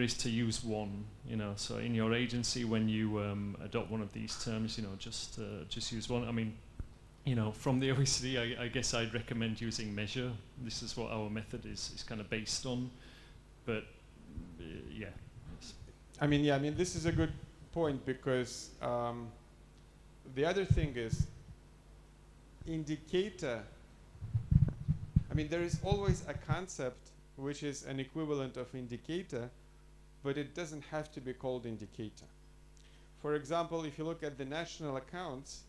is to use one, you know. So in your agency, when you adopt one of these terms, you know, just use one. I mean, you know, from the OECD, I guess I'd recommend using measure. This is what our method is kind of based on. But yeah. I mean, this is a good point, because the other thing is indicator. I mean, there is always a concept which is an equivalent of indicator, but it doesn't have to be called indicator. For example, if you look at the national accounts,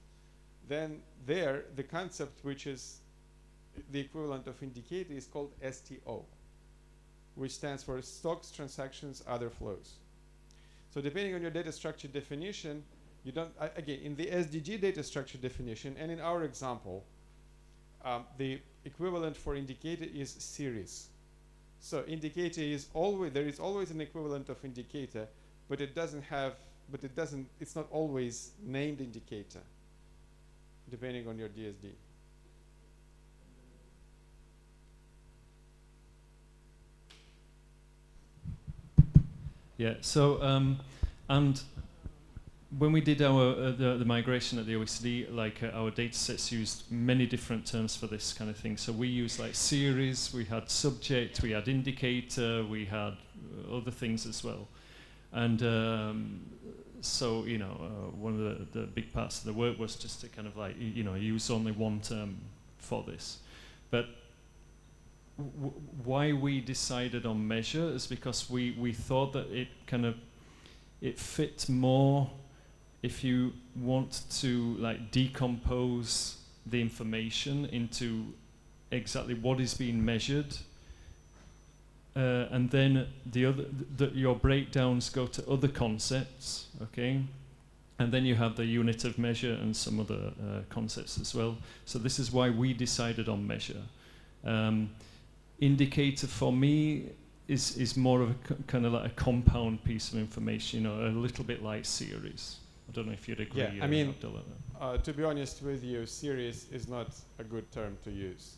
then there the concept which is the equivalent of indicator is called STO, which stands for stocks, transactions, other flows. So depending on your data structure definition, you don't, again, in the SDG data structure definition, and in our example, the equivalent for indicator is series. So indicator is always, there is always an equivalent of indicator, but it doesn't have, it's not always named indicator, depending on your DSD. Yeah, so, and when we did our the migration at the OECD, like our data sets used many different terms for this kind of thing. So we used like series, we had subject, we had indicator, we had other things as well. And so, you know, one of the big parts of the work was just to kind of like, you know, use only one term for this. But why we decided on measure is because we thought that it fit more if you want to like decompose the information into exactly what is being measured, and then your breakdowns go to other concepts, okay, and then you have the unit of measure and some other concepts as well. So this is why we decided on measure. Indicator for me is more of a kind of like a compound piece of information, you know, a little bit like series. I don't know if you'd agree. Yeah, I mean, to be honest with you, series is not a good term to use.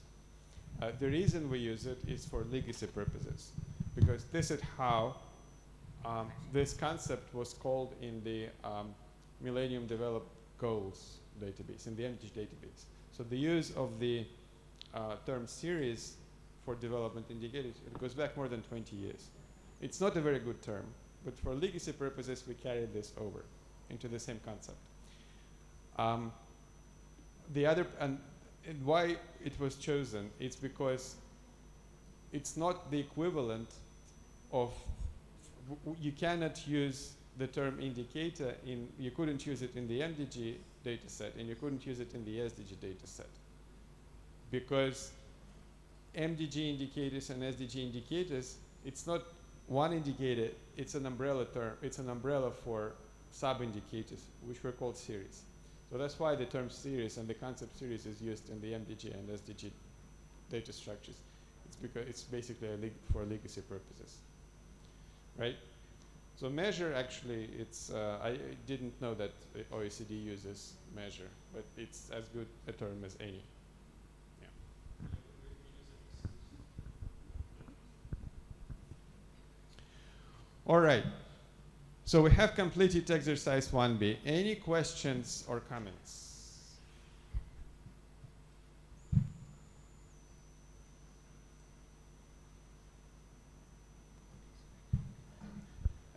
The reason we use it is for legacy purposes, because this is how this concept was called in the Millennium Development Goals database, in the MDG database. So the use of the term series for development indicators, it goes back more than 20 years. It's not a very good term, but for legacy purposes, we carried this over into the same concept. The other, and why it was chosen, it's because it's not the equivalent of, you cannot use the term indicator in, you couldn't use it in the MDG data set, and you couldn't use it in the SDG data set. Because MDG indicators and SDG indicators, it's not one indicator, it's an umbrella term, it's an umbrella for sub-indicators, which were called series. So that's why the term series and the concept series is used in the MDG and SDG data structures. It's because it's basically for legacy purposes, right? So measure, actually, it's, I didn't know that the OECD uses measure, but it's as good a term as any. All right, so we have completed exercise 1B. Any questions or comments?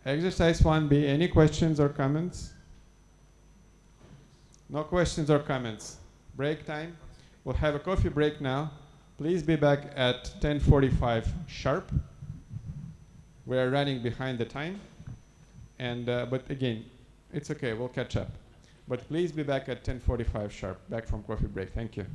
Exercise 1B, any questions or comments? No questions or comments. Break time. We'll have a coffee break now. Please be back at 10:45 sharp. We are running behind the time, and but again, it's okay, we'll catch up. But please be back at 10:45 sharp, back from coffee break. Thank you.